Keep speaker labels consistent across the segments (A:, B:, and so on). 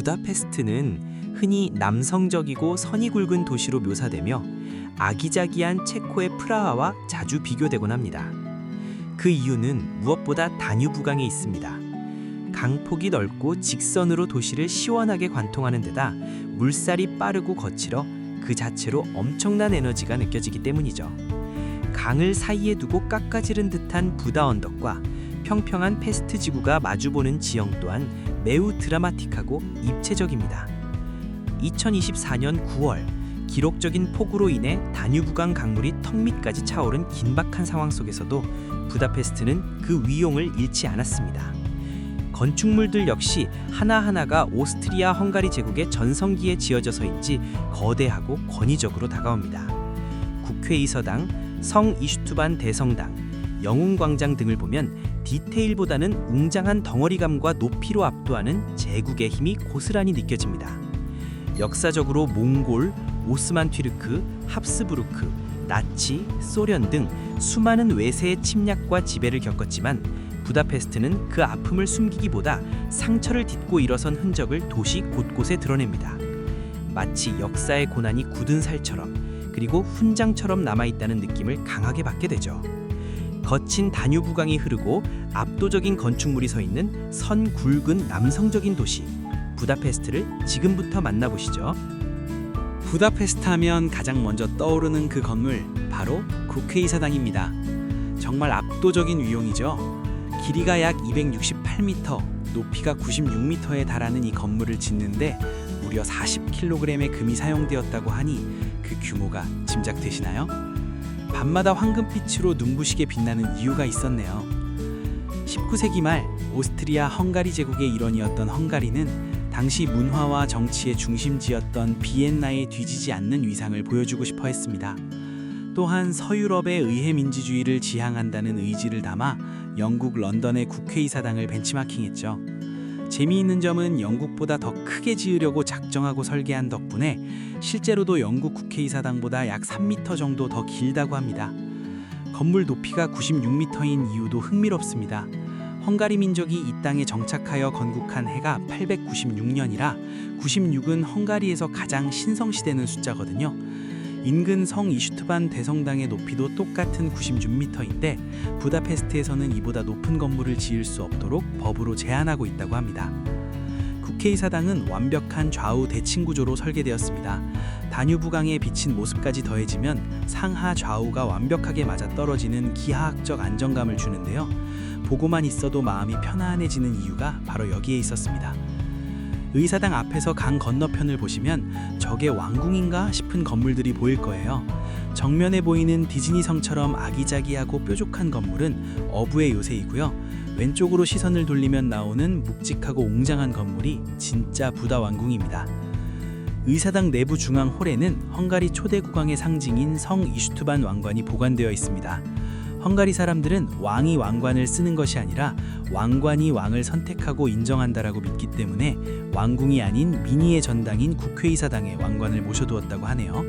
A: 부다페스트는 흔히 남성적이고 선이 굵은 도시로 묘사되며 아기자기한 체코의 프라하와 자주 비교되곤 합니다. 그 이유는 무엇보다 다뉴브강에 있습니다. 강폭이 넓고 직선으로 도시를 시원하게 관통하는 데다 물살이 빠르고 거칠어 그 자체로 엄청난 에너지가 느껴지기 때문이죠. 강을 사이에 두고 깎아지른 듯한 부다 언덕과 평평한 페스트 지구가 마주보는 지형 또한 매우 드라마틱하고 입체적입니다. 2024년 9월 기록적인 폭우로 인해 다뉴브강 강물이 턱 밑까지 차오른 긴박한 상황 속에서도 부다페스트는 그 위용을 잃지 않았습니다. 건축물들 역시 하나하나가 오스트리아 헝가리 제국의 전성기에 지어져서인지 거대하고 권위적으로 다가옵니다. 국회의사당, 성 이슈투반 대성당, 영웅광장 등을 보면 디테일보다는 웅장한 덩어리감과 높이로 압도하는 제국의 힘이 고스란히 느껴집니다. 역사적으로 몽골, 오스만 튀르크, 합스부르크, 나치, 소련 등 수많은 외세의 침략과 지배를 겪었지만 부다페스트는 그 아픔을 숨기기보다 상처를 딛고 일어선 흔적을 도시 곳곳에 드러냅니다. 마치 역사의 고난이 굳은 살처럼 그리고 훈장처럼 남아있다는 느낌을 강하게 받게 되죠. 거친 다뉴브강이 흐르고 압도적인 건축물이 서 있는 선 굵은 남성적인 도시 부다페스트를 지금부터 만나보시죠.
B: 부다페스트 하면 가장 먼저 떠오르는 그 건물 바로 국회의사당입니다. 정말 압도적인 위용이죠. 길이가 약 268m, 높이가 96m에 달하는 이 건물을 짓는데 무려 40kg의 금이 사용되었다고 하니 그 규모가 짐작되시나요? 밤마다 황금빛으로 눈부시게 빛나는 이유가 있었네요. 19세기 말 오스트리아 헝가리 제국의 일원이었던 헝가리는 당시 문화와 정치의 중심지였던 비엔나에 뒤지지 않는 위상을 보여주고 싶어 했습니다. 또한 서유럽의 의회 민주주의를 지향한다는 의지를 담아 영국 런던의 국회의사당을 벤치마킹했죠. 재미있는 점은 영국보다 더 크게 지으려고 작정하고 설계한 덕분에 실제로도 영국 국회의사당보다 약 3m 정도 더 길다고 합니다. 건물 높이가 96m인 이유도 흥미롭습니다. 헝가리 민족이 이 땅에 정착하여 건국한 해가 896년이라 96은 헝가리에서 가장 신성시되는 숫자거든요. 인근 성 이슈트반 대성당의 높이도 똑같은 96m인데 부다페스트에서는 이보다 높은 건물을 지을 수 없도록 법으로 제한하고 있다고 합니다. 국회의사당은 완벽한 좌우 대칭 구조로 설계되었습니다. 다뉴브강에 비친 모습까지 더해지면 상하 좌우가 완벽하게 맞아떨어지는 기하학적 안정감을 주는데요. 보고만 있어도 마음이 편안해지는 이유가 바로 여기에 있었습니다. 의사당 앞에서 강 건너편을 보시면 저게 왕궁인가 싶은 건물들이 보일 거예요. 정면에 보이는 디즈니 성처럼 아기자기하고 뾰족한 건물은 어부의 요새이고요. 왼쪽으로 시선을 돌리면 나오는 묵직하고 웅장한 건물이 진짜 부다 왕궁입니다. 의사당 내부 중앙 홀에는 헝가리 초대 국왕의 상징인 성 이슈투반 왕관이 보관되어 있습니다. 헝가리 사람들은 왕이 왕관을 쓰는 것이 아니라 왕관이 왕을 선택하고 인정한다라고 믿기 때문에 왕궁이 아닌 민의의 전당인 국회의사당에 왕관을 모셔두었다고 하네요.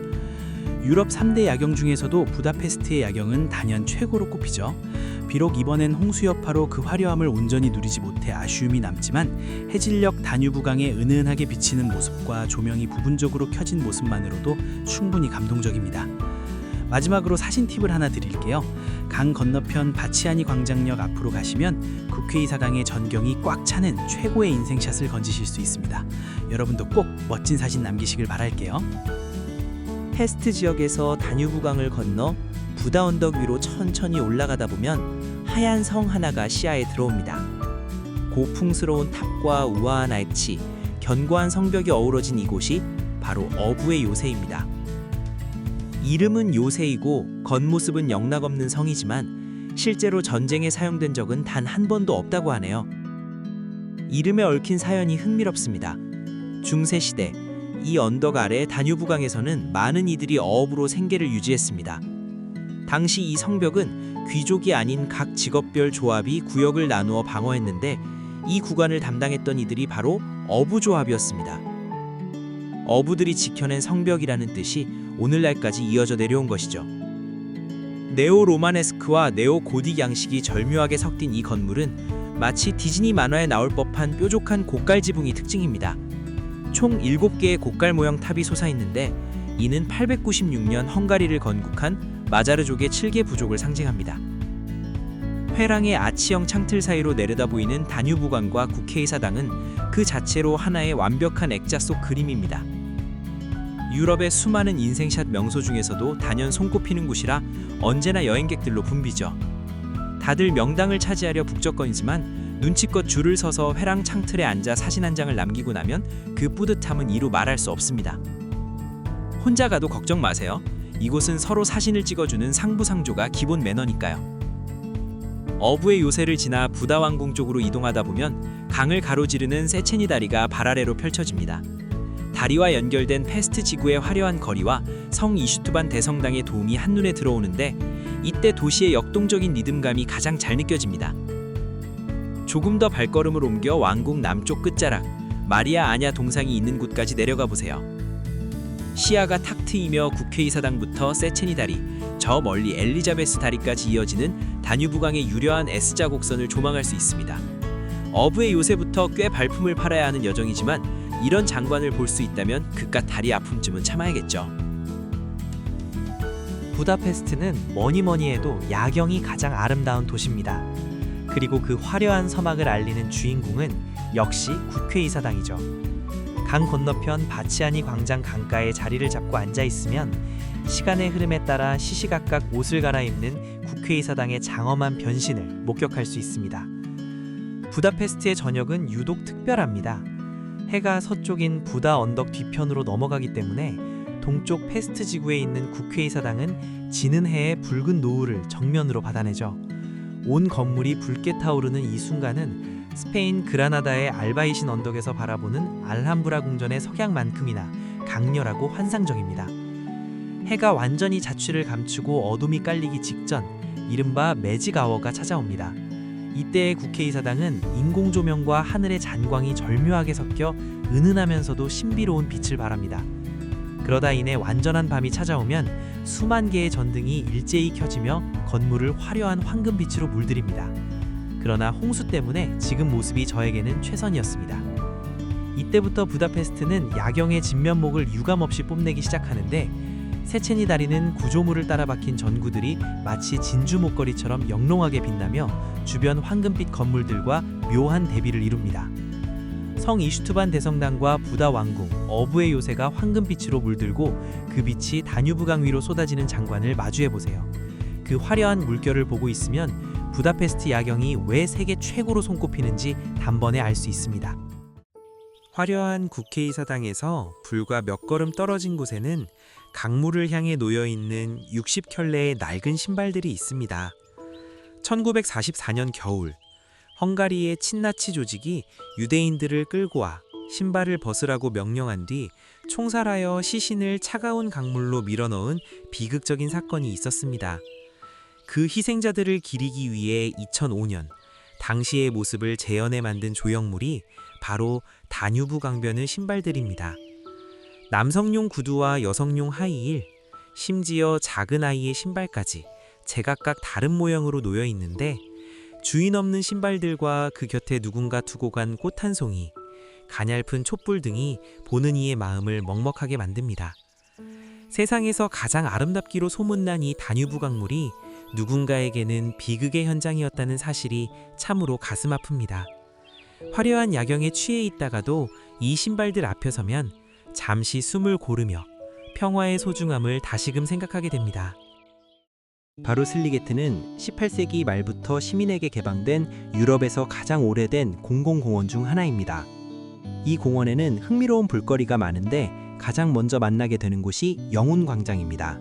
B: 유럽 3대 야경 중에서도 부다페스트의 야경은 단연 최고로 꼽히죠. 비록 이번엔 홍수 여파로 그 화려함을 온전히 누리지 못해 아쉬움이 남지만 해질녘 다뉴브강에 은은하게 비치는 모습과 조명이 부분적으로 켜진 모습만으로도 충분히 감동적입니다. 마지막으로 사진 팁을 하나 드릴게요. 강 건너편 바치아니 광장역 앞으로 가시면 국회의사당의 전경이 꽉 차는 최고의 인생샷을 건지실 수 있습니다. 여러분도 꼭 멋진 사진 남기시길 바랄게요.
A: 페스트 지역에서 다뉴브강을 건너 부다 언덕 위로 천천히 올라가다 보면 하얀 성 하나가 시야에 들어옵니다. 고풍스러운 탑과 우아한 알치, 견고한 성벽이 어우러진 이곳이 바로 어부의 요새입니다. 이름은 요새이고 겉모습은 영락없는 성이지만 실제로 전쟁에 사용된 적은 단 한 번도 없다고 하네요. 이름에 얽힌 사연이 흥미롭습니다. 중세시대 이 언덕 아래 다뉴브강에서는 많은 이들이 어업으로 생계를 유지했습니다. 당시 이 성벽은 귀족이 아닌 각 직업별 조합이 구역을 나누어 방어했는데 이 구간을 담당했던 이들이 바로 어부조합이었습니다. 어부들이 지켜낸 성벽이라는 뜻이 오늘날까지 이어져 내려온 것이죠. 네오로마네스크와 네오고딕 양식이 절묘하게 섞인 이 건물은 마치 디즈니 만화에 나올 법한 뾰족한 고깔 지붕이 특징입니다. 총 7개의 곡갈 모형 탑이 솟아있는데 이는 896년 헝가리를 건국한 마자르족의 7개 부족을 상징합니다. 회랑의 아치형 창틀 사이로 내려다 보이는 다뉴브강과 국회의사당은 그 자체로 하나의 완벽한 액자 속 그림입니다. 유럽의 수많은 인생샷 명소 중에서도 단연 손꼽히는 곳이라 언제나 여행객들로 붐비죠. 다들 명당을 차지하려 북적거리지만 눈치껏 줄을 서서 회랑 창틀에 앉아 사진 한 장을 남기고 나면 그 뿌듯함은 이루 말할 수 없습니다. 혼자 가도 걱정 마세요. 이곳은 서로 사진을 찍어주는 상부상조가 기본 매너니까요. 어부의 요새를 지나 부다 왕궁 쪽으로 이동하다 보면 강을 가로지르는 세체니 다리가 발 아래로 펼쳐집니다. 다리와 연결된 페스트 지구의 화려한 거리와 성 이슈투반 대성당의 도움이 한눈에 들어오는데 이때 도시의 역동적인 리듬감이 가장 잘 느껴집니다. 조금 더 발걸음을 옮겨 왕궁 남쪽 끝자락 마리아 아냐 동상이 있는 곳까지 내려가 보세요. 시야가 탁 트이며 국회의사당부터 세체니 다리, 저 멀리 엘리자베스 다리까지 이어지는 다뉴브강의 유려한 S자 곡선을 조망할 수 있습니다. 어부의 요새부터 꽤 발품을 팔아야 하는 여정이지만 이런 장관을 볼 수 있다면 그깟 다리 아픔쯤은 참아야겠죠.
C: 부다페스트는 뭐니 해도 야경이 가장 아름다운 도시입니다. 그리고 그 화려한 서막을 알리는 주인공은 역시 국회의사당이죠. 강 건너편 바치아니 광장 강가에 자리를 잡고 앉아 있으면 시간의 흐름에 따라 시시각각 옷을 갈아입는 국회의사당의 장엄한 변신을 목격할 수 있습니다. 부다페스트의 저녁은 유독 특별합니다. 해가 서쪽인 부다 언덕 뒤편으로 넘어가기 때문에 동쪽 페스트 지구에 있는 국회의사당은 지는 해의 붉은 노을을 정면으로 받아내죠. 온 건물이 붉게 타오르는 이 순간은 스페인 그라나다의 알바이신 언덕에서 바라보는 알함브라 궁전의 석양만큼이나 강렬하고 환상적입니다. 해가 완전히 자취를 감추고 어둠이 깔리기 직전 이른바 매직 아워가 찾아옵니다. 이때의 국회의사당은 인공 조명과 하늘의 잔광이 절묘하게 섞여 은은하면서도 신비로운 빛을 발합니다. 그러다 이내 완전한 밤이 찾아오면 수만 개의 전등이 일제히 켜지며 건물을 화려한 황금빛으로 물들입니다. 그러나 홍수 때문에 지금 모습이 저에게는 최선이었습니다. 이때부터 부다페스트는 야경의 진면목을 유감없이 뽐내기 시작하는데 세체니 다리는 구조물을 따라 박힌 전구들이 마치 진주 목걸이처럼 영롱하게 빛나며 주변 황금빛 건물들과 묘한 대비를 이룹니다. 성 이슈투반 대성당과 부다 왕궁, 어부의 요새가 황금빛으로 물들고 그 빛이 다뉴브강 위로 쏟아지는 장관을 마주해보세요. 그 화려한 물결을 보고 있으면 부다페스트 야경이 왜 세계 최고로 손꼽히는지 단번에 알 수 있습니다.
A: 화려한 국회의사당에서 불과 몇 걸음 떨어진 곳에는 강물을 향해 놓여있는 60켤레의 낡은 신발들이 있습니다. 1944년 겨울, 헝가리의 친나치 조직이 유대인들을 끌고 와 신발을 벗으라고 명령한 뒤 총살하여 시신을 차가운 강물로 밀어넣은 비극적인 사건이 있었습니다. 그 희생자들을 기리기 위해 2005년 당시의 모습을 재현해 만든 조형물이 바로 다뉴브 강변의 신발들입니다. 남성용 구두와 여성용 하이힐, 심지어 작은 아이의 신발까지 제각각 다른 모양으로 놓여 있는데 주인 없는 신발들과 그 곁에 누군가 두고 간 꽃 한 송이, 가냘픈 촛불 등이 보는 이의 마음을 먹먹하게 만듭니다. 세상에서 가장 아름답기로 소문난 이 다뉴브 강물이 누군가에게는 비극의 현장이었다는 사실이 참으로 가슴 아픕니다. 화려한 야경에 취해 있다가도 이 신발들 앞에 서면 잠시 숨을 고르며 평화의 소중함을 다시금 생각하게 됩니다.
C: 바루슬리게트는 18세기 말부터 시민에게 개방된 유럽에서 가장 오래된 공공공원 중 하나입니다. 이 공원에는 흥미로운 볼거리가 많은데 가장 먼저 만나게 되는 곳이 영운광장입니다.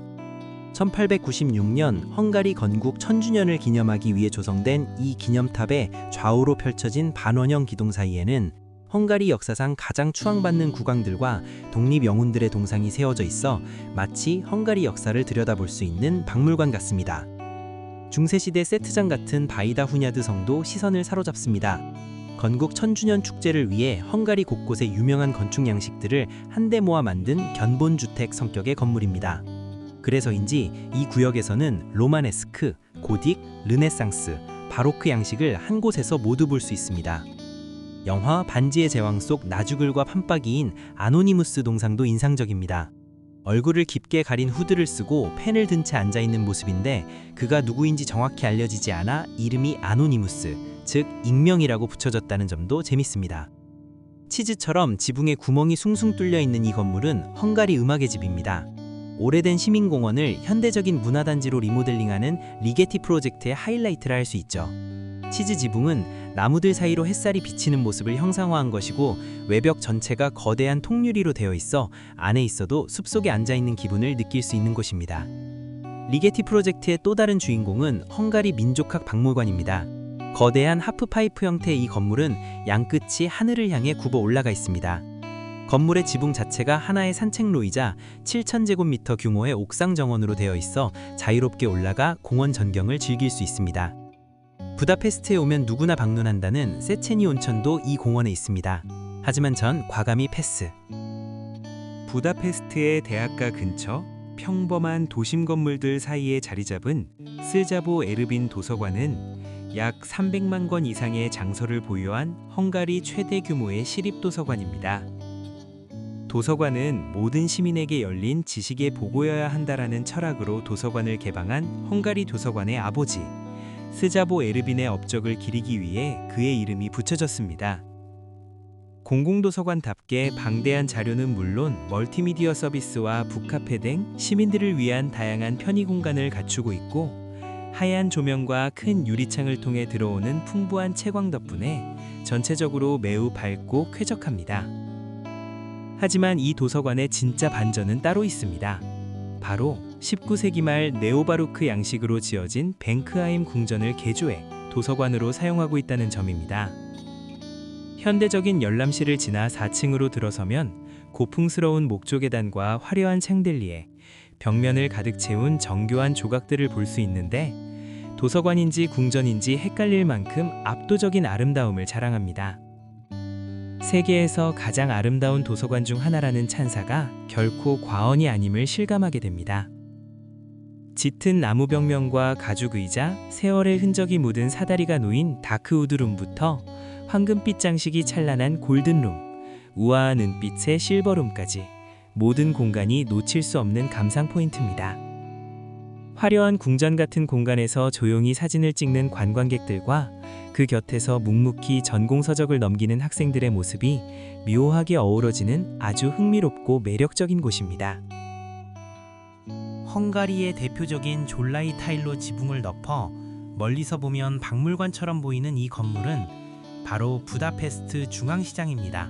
C: 1896년 헝가리 건국 1000주년을 기념하기 위해 조성된 이 기념탑의 좌우로 펼쳐진 반원형 기둥 사이에는 헝가리 역사상 가장 추앙받는 국왕들과 독립영웅들의 동상이 세워져 있어 마치 헝가리 역사를 들여다볼 수 있는 박물관 같습니다. 중세시대 세트장 같은 바이다 후냐드 성도 시선을 사로잡습니다. 건국 1000주년 축제를 위해 헝가리 곳곳의 유명한 건축 양식들을 한데 모아 만든 견본주택 성격의 건물입니다. 그래서인지 이 구역에서는 로마네스크, 고딕, 르네상스, 바로크 양식을 한 곳에서 모두 볼 수 있습니다.
A: 영화 반지의 제왕 속 나주글과 판박이인 아노니무스 동상도 인상적입니다. 얼굴을 깊게 가린 후드를 쓰고 펜을 든 채 앉아있는 모습인데 그가 누구인지 정확히 알려지지 않아 이름이 아노니무스, 즉 익명이라고 붙여졌다는 점도 재밌습니다. 치즈처럼 지붕에 구멍이 숭숭 뚫려 있는 이 건물은 헝가리 음악의 집입니다. 오래된 시민공원을 현대적인 문화단지로 리모델링하는 리게티 프로젝트의 하이라이트라 할 수 있죠. 치즈 지붕은 나무들 사이로 햇살이 비치는 모습을 형상화한 것이고 외벽 전체가 거대한 통유리로 되어 있어 안에 있어도 숲속에 앉아있는 기분을 느낄 수 있는 곳입니다. 리게티 프로젝트의 또 다른 주인공은 헝가리 민족학 박물관입니다. 거대한 하프파이프 형태의 이 건물은 양끝이 하늘을 향해 굽어 올라가 있습니다. 건물의 지붕 자체가 하나의 산책로이자 7,000제곱미터 규모의 옥상 정원으로 되어 있어 자유롭게 올라가 공원 전경을 즐길 수 있습니다. 부다페스트에 오면 누구나 방문한다는 세체니 온천도 이 공원에 있습니다. 하지만 전 과감히 패스. 부다페스트의 대학가 근처 평범한 도심 건물들 사이에 자리 잡은 스자보 에르빈 도서관은 약 300만 권 이상의 장서를 보유한 헝가리 최대 규모의 시립도서관입니다. 도서관은 모든 시민에게 열린 지식의 보고여야 한다라는 철학으로 도서관을 개방한 헝가리 도서관의 아버지, 스자보 에르빈의 업적을 기리기 위해 그의 이름이 붙여졌습니다. 공공도서관답게 방대한 자료는 물론 멀티미디어 서비스와 북카페 등 시민들을 위한 다양한 편의 공간을 갖추고 있고 하얀 조명과 큰 유리창을 통해 들어오는 풍부한 채광 덕분에 전체적으로 매우 밝고 쾌적합니다. 하지만 이 도서관의 진짜 반전은 따로 있습니다. 바로 19세기 말 네오바로크 양식으로 지어진 뱅크하임 궁전을 개조해 도서관으로 사용하고 있다는 점입니다. 현대적인 열람실을 지나 4층으로 들어서면 고풍스러운 목조계단과 화려한 샹들리에, 벽면을 가득 채운 정교한 조각들을 볼 수 있는데 도서관인지 궁전인지 헷갈릴 만큼 압도적인 아름다움을 자랑합니다. 세계에서 가장 아름다운 도서관 중 하나라는 찬사가 결코 과언이 아님을 실감하게 됩니다. 짙은 나무 벽면과 가죽 의자, 세월의 흔적이 묻은 사다리가 놓인 다크우드룸부터 황금빛 장식이 찬란한 골든룸, 우아한 은빛의 실버룸까지 모든 공간이 놓칠 수 없는 감상 포인트입니다. 화려한 궁전 같은 공간에서 조용히 사진을 찍는 관광객들과 그 곁에서 묵묵히 전공서적을 넘기는 학생들의 모습이 묘하게 어우러지는 아주 흥미롭고 매력적인 곳입니다. 헝가리의 대표적인 졸라이 타일로 지붕을 덮어 멀리서 보면 박물관처럼 보이는 이 건물은 바로 부다페스트 중앙시장입니다.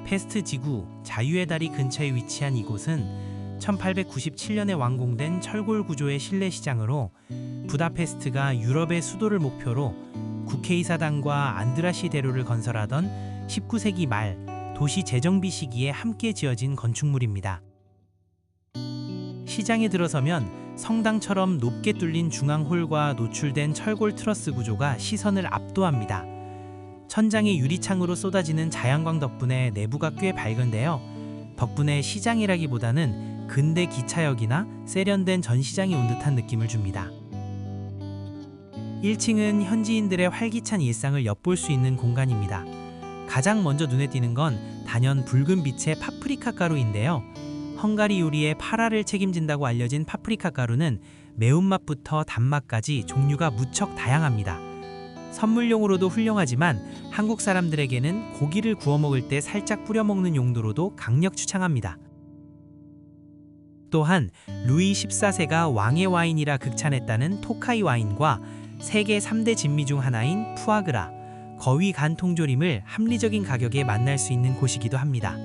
A: 페스트 지구 자유의 다리 근처에 위치한 이곳은 1897년에 완공된 철골 구조의 실내 시장으로 부다페스트가 유럽의 수도를 목표로 국회의사당과 안드라시 대로를 건설하던 19세기 말 도시 재정비 시기에 함께 지어진 건축물입니다. 시장에 들어서면 성당처럼 높게 뚫린 중앙홀과 노출된 철골 트러스 구조가 시선을 압도합니다. 천장에 유리창으로 쏟아지는 자양광 덕분에 내부가 꽤 밝은데요. 덕분에 시장이라기보다는 근대 기차역이나 세련된 전시장이 온 듯한 느낌을 줍니다. 1층은 현지인들의 활기찬 일상을 엿볼 수 있는 공간입니다. 가장 먼저 눈에 띄는 건 단연 붉은 빛의 파프리카 가루인데요. 헝가리 요리의 8할을 책임진다고 알려진 파프리카 가루는 매운맛부터 단맛까지 종류가 무척 다양합니다. 선물용으로도 훌륭하지만 한국 사람들에게는 고기를 구워 먹을 때 살짝 뿌려 먹는 용도로도 강력 추천합니다. 또한 루이 14세가 왕의 와인이라 극찬했다는 토카이 와인과 세계 3대 진미 중 하나인 푸아그라, 거위 간 통조림을 합리적인 가격에 만날 수 있는 곳이기도 합니다.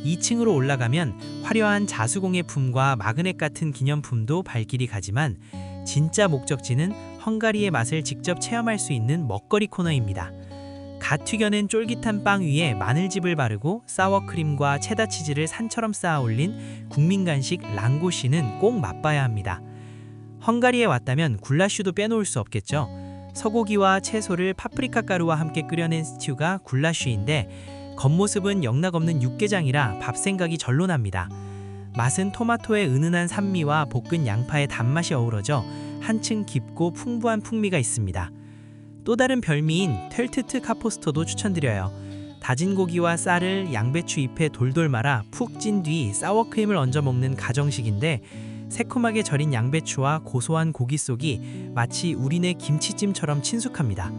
A: 2층으로 올라가면 화려한 자수공예 품과 마그넷 같은 기념품도 발길이 가지만 진짜 목적지는 헝가리의 맛을 직접 체험할 수 있는 먹거리 코너입니다. 갓 튀겨낸 쫄깃한 빵 위에 마늘즙을 바르고 사워크림과 체다 치즈를 산처럼 쌓아 올린 국민 간식 랑고시는 꼭 맛봐야 합니다. 헝가리에 왔다면 굴라슈도 빼놓을 수 없겠죠. 소고기와 채소를 파프리카 가루와 함께 끓여낸 스튜가 굴라슈인데 겉모습은 영락없는 육개장이라 밥 생각이 절로 납니다. 맛은 토마토의 은은한 산미와 볶은 양파의 단맛이 어우러져 한층 깊고 풍부한 풍미가 있습니다.
C: 또 다른 별미인 텔트트 카포스토도 추천드려요. 다진 고기와 쌀을 양배추 잎에 돌돌 말아 푹 찐 뒤 사워크림을 얹어 먹는 가정식인데 새콤하게 절인 양배추와 고소한 고기 속이 마치 우리네 김치찜처럼 친숙합니다.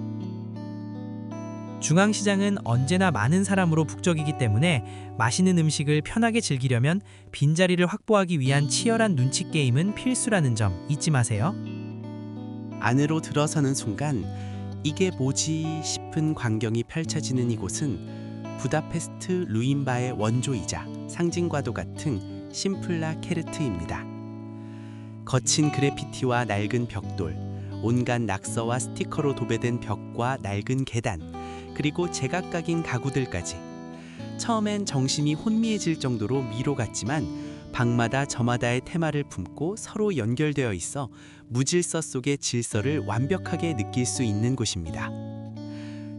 C: 중앙시장은 언제나 많은 사람으로 북적이기 때문에 맛있는 음식을 편하게 즐기려면 빈자리를 확보하기 위한 치열한 눈치 게임은 필수라는 점 잊지 마세요.
D: 안으로 들어서는 순간 이게 뭐지 싶은 광경이 펼쳐지는 이곳은 부다페스트 루인바의 원조이자 상징과도 같은 심플라 케르트입니다. 거친 그래피티와 낡은 벽돌, 온갖 낙서와 스티커로 도배된 벽과 낡은 계단, 그리고 제각각인 가구들까지. 처음엔 정신이 혼미해질 정도로 미로 같지만 방마다 저마다의 테마를 품고 서로 연결되어 있어 무질서 속의 질서를 완벽하게 느낄 수 있는 곳입니다.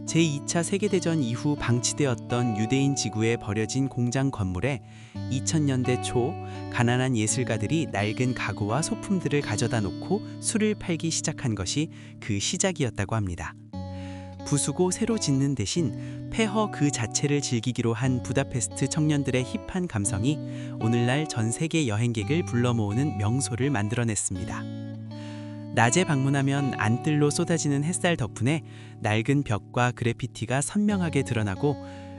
D: 제2차 세계대전 이후 방치되었던 유대인 지구에 버려진 공장 건물에 2000년대 초 가난한 예술가들이 낡은 가구와 소품들을 가져다 놓고 술을 팔기 시작한 것이 그 시작이었다고 합니다. 부수고 새로 짓는 대신 폐허 그 자체를 즐기기로 한 부다페스트 청년들의 힙한 감성이 오늘날 전 세계 여행객을 불러 모으는 명소를 만들어냈습니다. 낮에 방문하면 안뜰로 쏟아지는 햇살 덕분에 낡은 벽과 그래피티가 선명하게 드러나고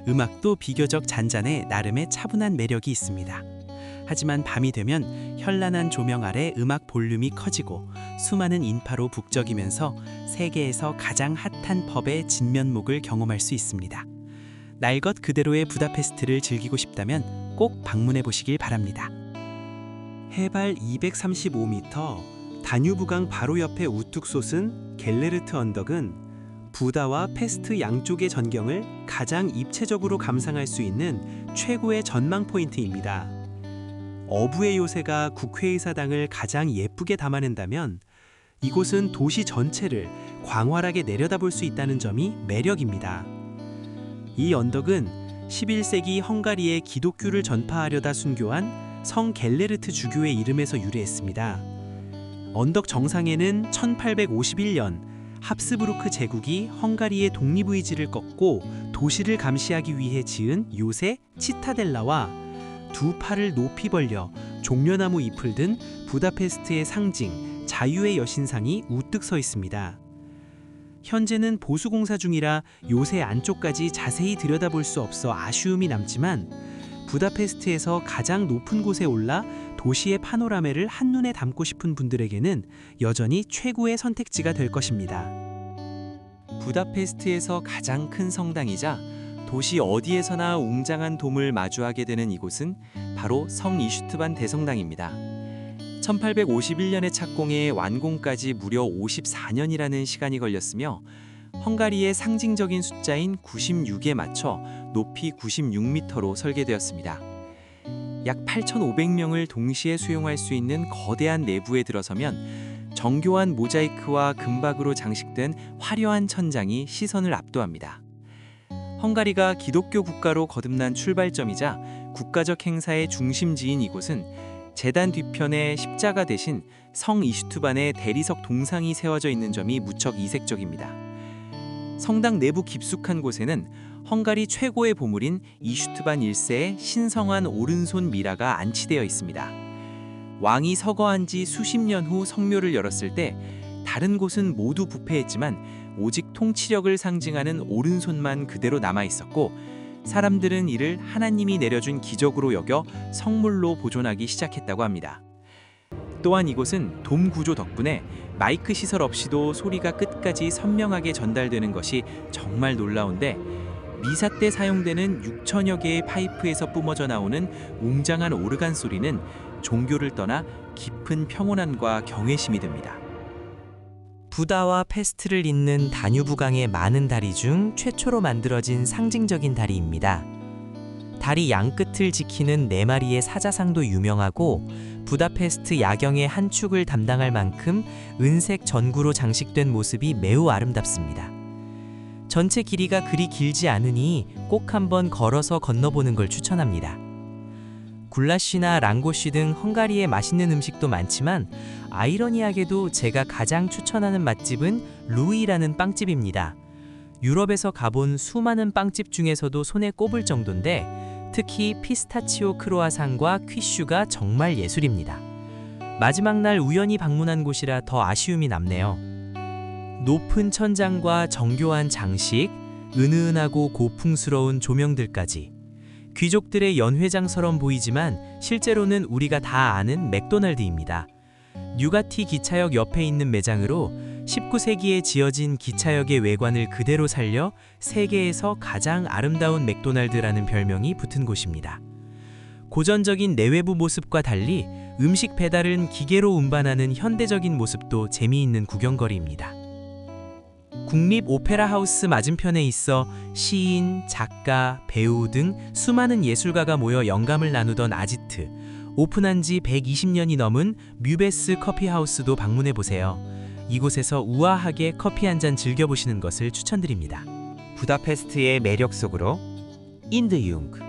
D: 음악도 비교적 잔잔해 나름의 차분한 매력이 있습니다. 하지만 밤이 되면 현란한 조명 아래 음악 볼륨이 커지고 수많은 인파로 북적이면서 세계에서 가장 핫한 펍의 진면목을 경험할 수 있습니다. 날 것 그대로의 부다페스트를 즐기고 싶다면 꼭 방문해 보시길 바랍니다.
A: 해발 235m, 다뉴브강 바로 옆에 우뚝 솟은 겔레르트 언덕은 부다와 페스트 양쪽의 전경을 가장 입체적으로 감상할 수 있는 최고의 전망 포인트입니다. 어부의 요새가 국회의사당을 가장 예쁘게 담아낸다면 이곳은 도시 전체를 광활하게 내려다볼 수 있다는 점이 매력입니다. 이 언덕은 11세기 헝가리에 기독교를 전파하려다 순교한 성 겔레르트 주교의 이름에서 유래했습니다. 언덕 정상에는 1851년 합스부르크 제국이 헝가리의 독립의지를 꺾고 도시를 감시하기 위해 지은 요새 치타델라와 두 팔을 높이 벌려 종려나무 잎을 든 부다페스트의 상징 자유의 여신상이 우뚝 서 있습니다. 현재는 보수공사 중이라 요새 안쪽까지 자세히 들여다볼 수 없어 아쉬움이 남지만 부다페스트에서 가장 높은 곳에 올라 도시의 파노라마를 한눈에 담고 싶은 분들에게는 여전히 최고의 선택지가 될 것입니다. 부다페스트에서 가장 큰 성당이자 도시 어디에서나 웅장한 돔을 마주하게 되는 이곳은 바로 성 이슈트반 대성당입니다. 1851년에 착공해 완공까지 무려 54년이라는 시간이 걸렸으며 헝가리의 상징적인 숫자인 96에 맞춰 높이 96m로 설계되었습니다. 약 8,500명을 동시에 수용할 수 있는 거대한 내부에 들어서면 정교한 모자이크와 금박으로 장식된 화려한 천장이 시선을 압도합니다. 헝가리가 기독교 국가로 거듭난 출발점이자 국가적 행사의 중심지인 이곳은 제단 뒤편에 십자가 대신 성 이슈트반의 대리석 동상이 세워져 있는 점이 무척 이색적입니다. 성당 내부 깊숙한 곳에는 헝가리 최고의 보물인 이슈트반 1세의 신성한 오른손 미라가 안치되어 있습니다. 왕이 서거한 지 수십 년 후 성묘를 열었을 때 다른 곳은 모두 부패했지만 오직 통치력을 상징하는 오른손만 그대로 남아 있었고 사람들은 이를 하나님이 내려준 기적으로 여겨 성물로 보존하기 시작했다고 합니다. 또한 이곳은 돔 구조 덕분에 마이크 시설 없이도 소리가 끝까지 선명하게 전달되는 것이 정말 놀라운데 미사 때 사용되는 6천여 개의 파이프에서 뿜어져 나오는 웅장한 오르간 소리는 종교를 떠나 깊은 평온함과 경외심이 듭니다.
C: 부다와 페스트를 잇는 다뉴브강의 많은 다리 중 최초로 만들어진 상징적인 다리입니다. 다리 양끝을 지키는 4마리의 사자상도 유명하고 부다페스트 야경의 한 축을 담당할 만큼 은색 전구로 장식된 모습이 매우 아름답습니다. 전체 길이가 그리 길지 않으니 꼭 한번 걸어서 건너보는 걸 추천합니다. 굴라쉬나 랑고쉬 등 헝가리의 맛있는 음식도 많지만 아이러니하게도 제가 가장 추천하는 맛집은 루이라는 빵집입니다. 유럽에서 가본 수많은 빵집 중에서도 손에 꼽을 정도인데 특히 피스타치오 크로아상과 퀴슈가 정말 예술입니다. 마지막 날 우연히 방문한 곳이라 더 아쉬움이 남네요. 높은 천장과 정교한 장식, 은은하고 고풍스러운 조명들까지. 귀족들의 연회장처럼 보이지만 실제로는 우리가 다 아는 맥도날드입니다. 뉴가티 기차역 옆에 있는 매장으로 19세기에 지어진 기차역의 외관을 그대로 살려 세계에서 가장 아름다운 맥도날드라는 별명이 붙은 곳입니다. 고전적인 내외부 모습과 달리 음식 배달은 기계로 운반하는 현대적인 모습도 재미있는 구경거리입니다. 국립 오페라 하우스 맞은편에 있어 시인, 작가, 배우 등 수많은 예술가가 모여 영감을 나누던 아지트, 오픈한 지 120년이 넘은 뮤베스 커피하우스도 방문해 보세요. 이곳에서 우아하게 커피 한 잔 즐겨보시는 것을 추천드립니다.
A: 부다페스트의 매력 속으로 인드융